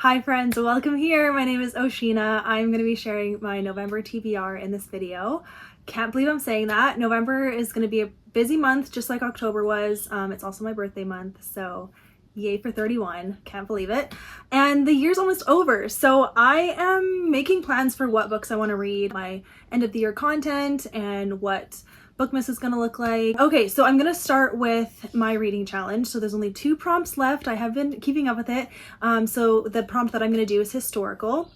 Hi friends, welcome here. My name is O-Sheena. I'm going to be sharing my November TBR in this video. Can't believe I'm saying that. November is going to be a busy month just like October was. It's also my birthday month, so yay for 31. Can't believe it. And the year's almost over, so I am making plans for what books I want to read, my end of the year content, and what Bookmas is gonna look like. Okay, so I'm gonna start with my reading challenge. So there's only 2 prompts left. I have been keeping up with it. So the prompt that I'm gonna do is historical.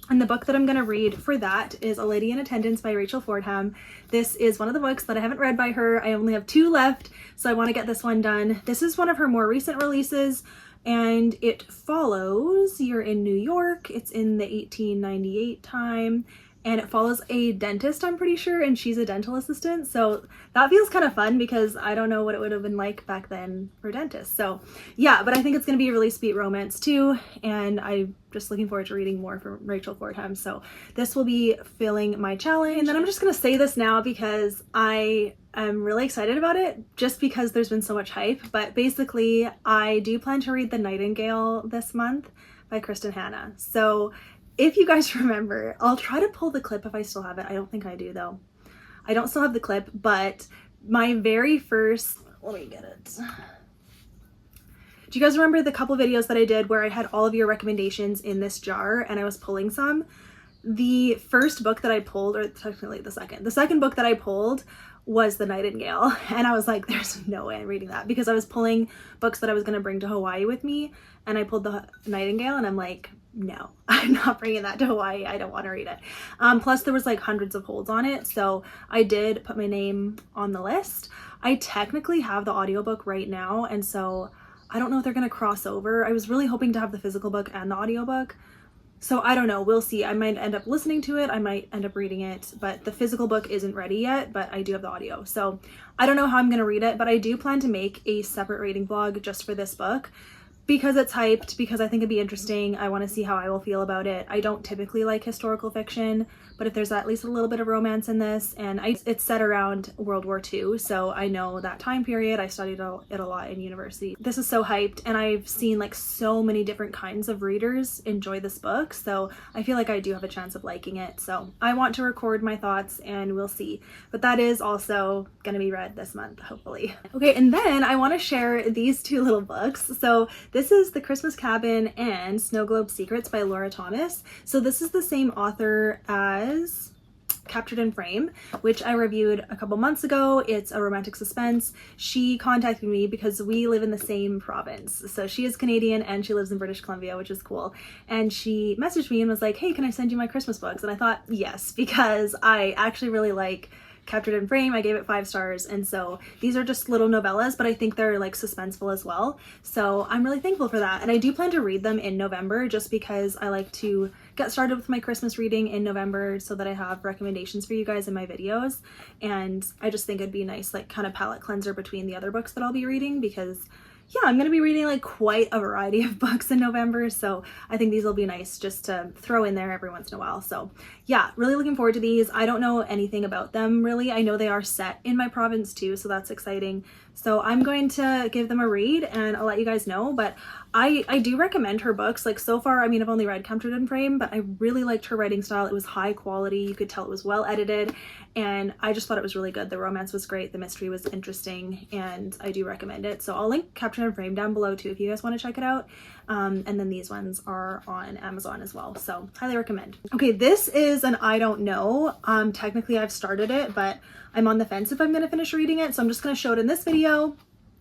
And the book that I'm gonna read for that is A Lady in Attendance by Rachel Fordham. This is one of the books that I haven't read by her. I only have 2 left, so I wanna get this one done. This is one of her more recent releases, and it follows, you're in New York, it's in the 1898 time, and it follows a dentist, I'm pretty sure, and she's a dental assistant. So that feels kind of fun because I don't know what it would have been like back then for dentists. So yeah, but I think it's going to be a really sweet romance too, and I'm just looking forward to reading more from Rachel Fordham. So this will be filling my challenge. And then I'm just going to say this now because I am really excited about it, just because there's been so much hype. But basically, I do plan to read The Nightingale this month by Kristin Hannah. So if you guys remember, I'll try to pull the clip if I still have it. I don't think I do though. I don't still have the clip, but my very first, let me get it. Do you guys remember the couple videos that I did where I had all of your recommendations in this jar and I was pulling some? The first book that I pulled, or technically the second book that I pulled was The Nightingale. And I was like, there's no way I'm reading that, because I was pulling books that I was going to bring to Hawaii with me, and I pulled The Nightingale and I'm like, no, I'm not bringing that to Hawaii. I don't want to read it. Plus there was like hundreds of holds on it, so I did put my name on the list. I technically have the audiobook right now, and so I don't know if they're going to cross over. I was really hoping to have the physical book and the audiobook, so I don't know. We'll see. I might end up listening to it. I might end up reading it, but the physical book isn't ready yet, but I do have the audio. So I don't know how I'm going to read it, but I do plan to make a separate reading vlog just for this book, because it's hyped, because I think it'd be interesting. I want to see how I will feel about it. I don't typically like historical fiction, but if there's at least a little bit of romance in this, and it's set around World War II, so I know that time period. I studied it a lot in university. This is so hyped, and I've seen like so many different kinds of readers enjoy this book, so I feel like I do have a chance of liking it. So I want to record my thoughts and we'll see. But that is also gonna be read this month, hopefully. Okay, and then I want to share these 2 little books. So this is The Christmas Cabin and Snow Globe Secrets by Laura Thomas. So this is the same author as Captured in Frame, which I reviewed a couple months ago. It's a romantic suspense. She contacted me because we live in the same province. So she is Canadian and she lives in British Columbia, which is cool. And she messaged me and was like, hey, can I send you my Christmas books? And I thought, yes, because I actually really like Captured in Frame. I gave it 5 stars, and so these are just little novellas, but I think they're like suspenseful as well, so I'm really thankful for that. And I do plan to read them in November, just because I like to get started with my Christmas reading in November so that I have recommendations for you guys in my videos. And I just think it'd be a nice like kind of palette cleanser between the other books that I'll be reading, because yeah, I'm gonna be reading like quite a variety of books in November, so I think these will be nice just to throw in there every once in a while. So yeah, really looking forward to these. I don't know anything about them really. I know they are set in my province too, so that's exciting. So I'm going to give them a read and I'll let you guys know. But I do recommend her books. Like so far, I mean, I've only read Captured in Frame, but I really liked her writing style. It was high quality. You could tell it was well edited, and I just thought it was really good. The romance was great. The mystery was interesting, and I do recommend it. So I'll link Captured in Frame down below too if you guys want to check it out. And then these ones are on Amazon as well, so highly recommend. Okay, this is an I don't know. Technically I've started it, but I'm on the fence if I'm going to finish reading it, so I'm just going to show it in this video.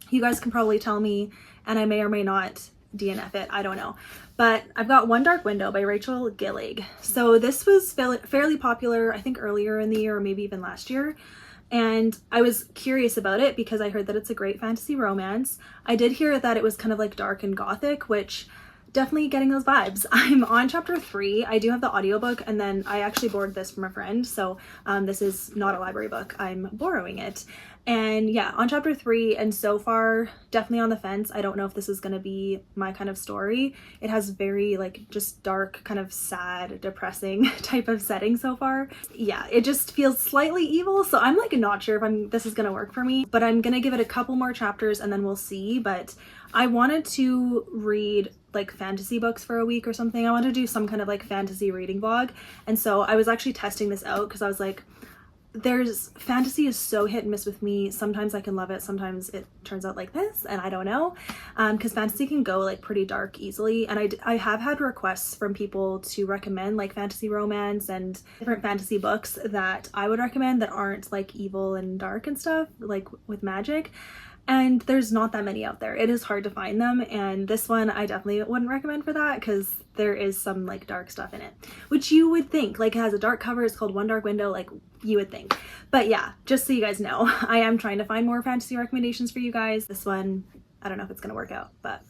You guys can probably tell me, and I may or may not DNF it, I don't know. But I've got One Dark Window by Rachel Gillig. So this was fairly popular, I think earlier in the year, or maybe even last year. And I was curious about it because I heard that it's a great fantasy romance. I did hear that it was kind of like dark and gothic, which definitely getting those vibes. I'm on chapter 3. I do have the audiobook, and then I actually borrowed this from a friend, so this is not a library book. I'm borrowing it. And yeah, on chapter 3, and so far definitely on the fence. I don't know if this is going to be my kind of story. It has very like just dark, kind of sad, depressing type of setting so far. Yeah, it just feels slightly evil, so I'm like not sure if this is going to work for me, but I'm going to give it a couple more chapters and then we'll see. But I wanted to read like fantasy books for a week or something. I wanted to do some kind of like fantasy reading vlog. And so I was actually testing this out because I was like, fantasy is so hit and miss with me. Sometimes I can love it, sometimes it turns out like this, and I don't know, because fantasy can go like pretty dark easily. And I have had requests from people to recommend like fantasy romance and different fantasy books that I would recommend that aren't like evil and dark and stuff, like with magic. And there's not that many out there. It is hard to find them, and this one I definitely wouldn't recommend for that because there is some like dark stuff in it, which you would think, like it has a dark cover, it's called One Dark Window, like you would think. But yeah, just so you guys know, I am trying to find more fantasy recommendations for you guys. This one, I don't know if it's gonna work out, but.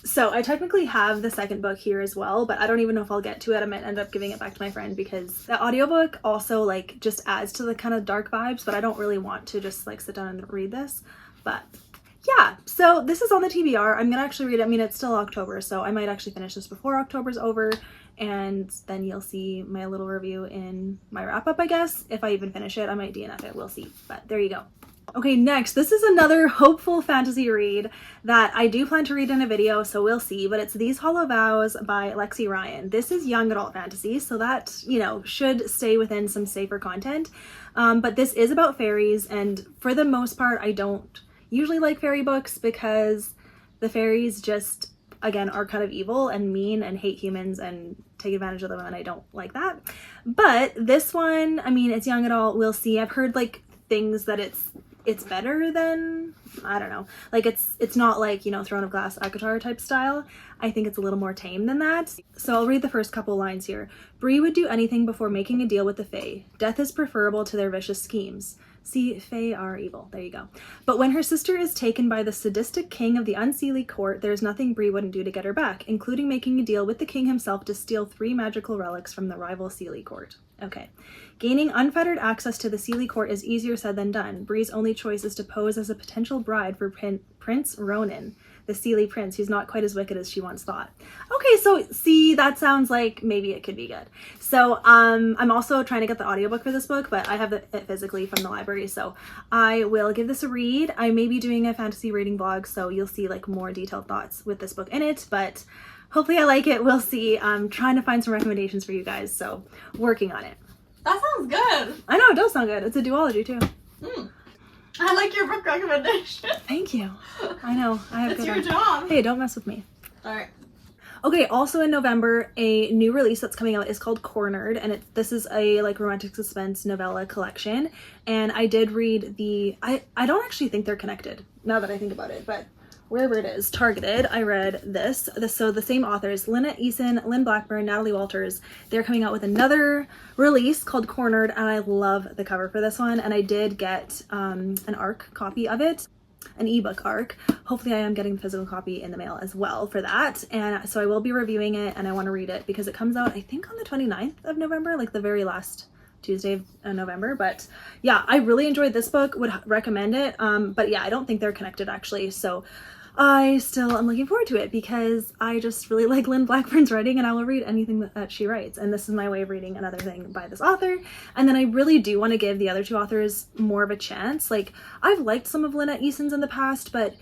So I technically have the second book here as well, but I don't even know if I'll get to it. I might end up giving it back to my friend because the audiobook also like just adds to the kind of dark vibes, but I don't really want to just like sit down and read this. But yeah, so this is on the TBR. I'm gonna actually read it. I mean, it's still October, so I might actually finish this before October's over, and then you'll see my little review in my wrap up, I guess. If I even finish it, I might DNF it, we'll see, but there you go. Okay, next, this is another hopeful fantasy read that I do plan to read in a video, so we'll see, but it's These Hollow Vows by Lexi Ryan. This is young adult fantasy, so that, you know, should stay within some safer content, but this is about fairies, and for the most part, I don't usually like fairy books because the fairies just, again, are kind of evil and mean and hate humans and take advantage of them, and I don't like that. But this one, I mean, it's young adult, we'll see. I've heard like things that it's better than, I don't know, like it's not like, you know, Throne of Glass ACOTAR type style. I think it's a little more tame than that. So I'll read the first couple lines here. Bree would do anything before making a deal with the Fae. Death is preferable to their vicious schemes. See, Fae are evil. There you go. But when her sister is taken by the sadistic king of the Unseelie court, there's nothing Bree wouldn't do to get her back, including making a deal with the king himself to steal 3 magical relics from the rival Seelie court. Okay. Gaining unfettered access to the Seelie court is easier said than done. Bree's only choice is to pose as a potential bride for Prince Ronan, the Seelie prince, who's not quite as wicked as she once thought. Okay, so see, that sounds like maybe it could be good. So I'm also trying to get the audiobook for this book, but I have it physically from the library, so I will give this a read. I may be doing a fantasy reading vlog, so you'll see like more detailed thoughts with this book in it, but hopefully I like it. We'll see. I'm trying to find some recommendations for you guys, so working on it. That sounds good. I know, it does sound good. It's a duology too. I like your book recommendation. Thank you. I know. I have it's your job. Hey, don't mess with me. All right. Okay, also in November, a new release that's coming out is called Cornered, and this is a like romantic suspense novella collection. And I did read I don't actually think they're connected now that I think about it, but wherever it is, Targeted, I read this. So the same authors, Lynette, Eason, Lynn Blackburn, Natalie Walters, they're coming out with another release called Cornered, and I love the cover for this one. And I did get an ARC copy of it, an ebook ARC. Hopefully I am getting the physical copy in the mail as well for that. And so I will be reviewing it, and I want to read it because it comes out, I think, on the 29th of November, like the very last Tuesday of November. But yeah, I really enjoyed this book, would recommend it. But yeah, I don't think they're connected actually. So I still am looking forward to it because I just really like Lynn Blackburn's writing, and I will read anything that she writes. And this is my way of reading another thing by this author. And then I really do want to give the other two authors more of a chance. Like, I've liked some of Lynette Eason's in the past, but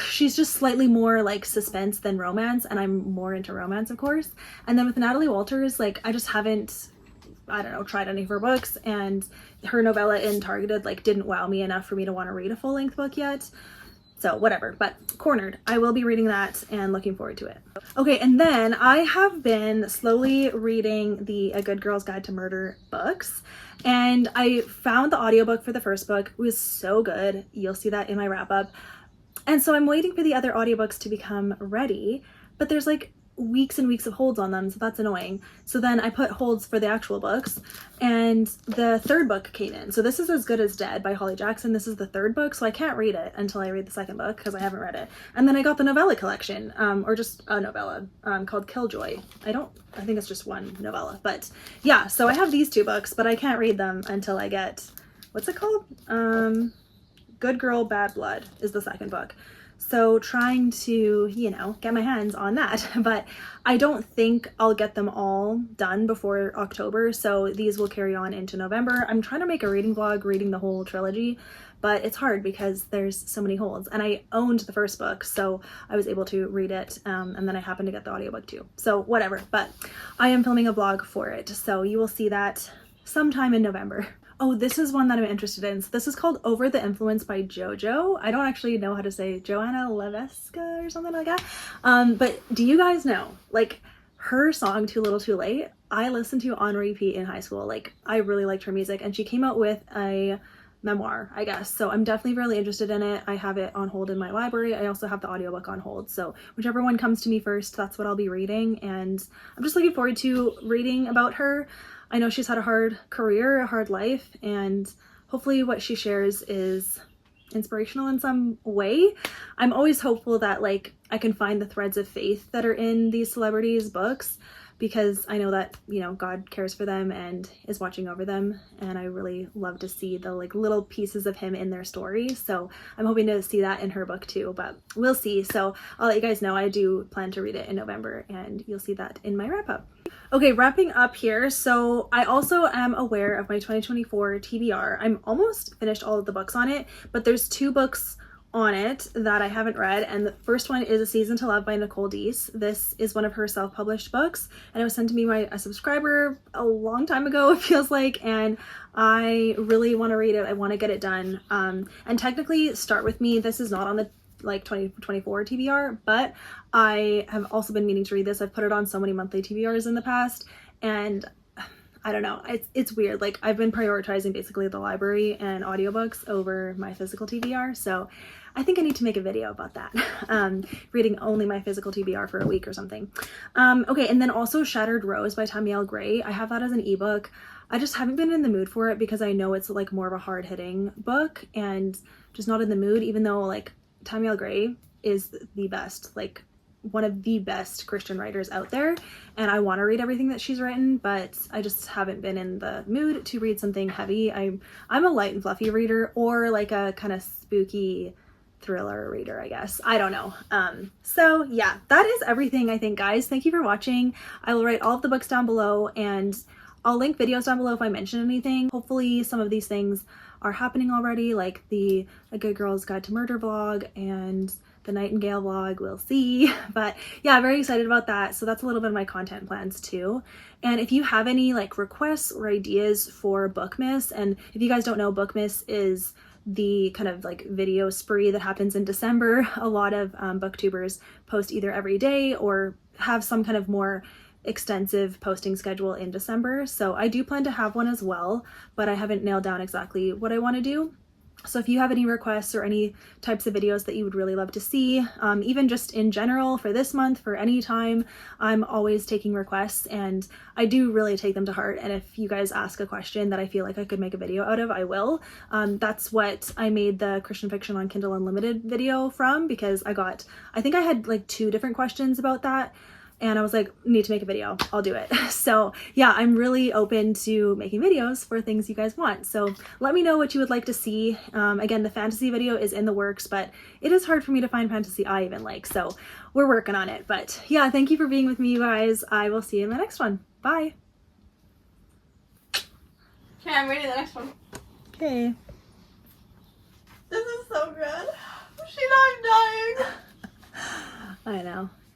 she's just slightly more like suspense than romance, and I'm more into romance, of course. And then with Natalie Walters, like, I just haven't, I don't know, tried any of her books, and her novella in Targeted like didn't wow me enough for me to want to read a full-length book yet. So whatever, but Cornered, I will be reading that and looking forward to it. Okay, and then I have been slowly reading the A Good Girl's Guide to Murder books, and I found the audiobook for the first book. It was so good. You'll see that in my wrap up. And so I'm waiting for the other audiobooks to become ready, but there's like weeks and weeks of holds on them, so that's annoying. So then I put holds for the actual books, and the third book came in. So this is As Good as Dead by Holly Jackson. This is the third book, so I can't read it until I read the second book because I haven't read it. And then I got the novella collection, or just a novella, called Killjoy. I think it's just one novella, but yeah, so I have these two books, but I can't read them until I get, what's it called? Good Girl, Bad Blood is the second book. So trying to, you know, get my hands on that. But I don't think I'll get them all done before October. So these will carry on into November. I'm trying to make a reading vlog reading the whole trilogy, but it's hard because there's so many holds. And I owned the first book, so I was able to read it. And then I happened to get the audiobook too. So whatever, but I am filming a vlog for it. So you will see that sometime in November. Oh, this is one that I'm interested in. So this is called Over the Influence by Jojo. I don't actually know how to say Joanna Levesque or something like that. But do you guys know, like, her song Too Little Too Late, I listened to on repeat in high school. Like, I really liked her music, and she came out with a memoir, I guess. So I'm definitely really interested in it. I have it on hold in my library. I also have the audiobook on hold. So whichever one comes to me first, that's what I'll be reading. And I'm just looking forward to reading about her. I know she's had a hard career, a hard life, and hopefully what she shares is inspirational in some way. I'm always hopeful that, like, I can find the threads of faith that are in these celebrities' books, because I know that, you know, God cares for them and is watching over them, and I really love to see the, like, little pieces of him in their story. So I'm hoping to see that in her book too, but we'll see. So I'll let you guys know I do plan to read it in November, and you'll see that in my wrap up. Okay, wrapping up here. So I also am aware of my 2024 TBR. I'm almost finished all of the books on it, but there's 2 books on it that I haven't read, and the first one is A Season to Love by Nicole Deese. This is one of her self-published books, and it was sent to me by a subscriber a long time ago, it feels like, and I really want to read it. I want to get it done. And technically, Start With Me, this is not on the 2024 TBR, but I have also been meaning to read this. I've put it on so many monthly TBRs in the past, and I don't know, it's weird. Like, I've been prioritizing basically the library and audiobooks over my physical TBR, so I think I need to make a video about that. Reading only my physical TBR for a week or something. Okay, and then also Shattered Rose by Tammy Gray. I have that as an ebook. I just haven't been in the mood for it because I know it's like more of a hard-hitting book, and just not in the mood, even though, like, Tammy Gray is the best, like, one of the best Christian writers out there, and I want to read everything that she's written, but I just haven't been in the mood to read something heavy. I'm a light and fluffy reader, or like a kind of spooky thriller reader, I guess. I don't know. So yeah, that is everything, I think, guys. Thank you for watching. I will write all of the books down below, and I'll link videos down below if I mention anything. Hopefully some of these things are happening already, like the A Good Girl's Guide to Murder vlog and the Nightingale vlog. We'll see. But yeah, very excited about that. So that's a little bit of my content plans too. And if you have any, like, requests or ideas for Bookmas, and if you guys don't know, Bookmas is the kind of like video spree that happens in December. A lot of booktubers post either every day or have some kind of more extensive posting schedule in December. So I do plan to have one as well, but I haven't nailed down exactly what I want to do. So if you have any requests or any types of videos that you would really love to see, even just in general for this month, for any time, I'm always taking requests, and I do really take them to heart. And if you guys ask a question that I feel like I could make a video out of, I will. That's what I made the Christian Fiction on Kindle Unlimited video from, because I think I had like 2 different questions about that, and I was like, need to make a video, I'll do it. So yeah, I'm really open to making videos for things you guys want. So let me know what you would like to see. Again, the fantasy video is in the works, but it is hard for me to find fantasy I even like. So we're working on it. But yeah, thank you for being with me, you guys. I will see you in the next one. Bye. Okay, I'm reading the next one. Okay. This is so good. Sheena, I'm dying. I know.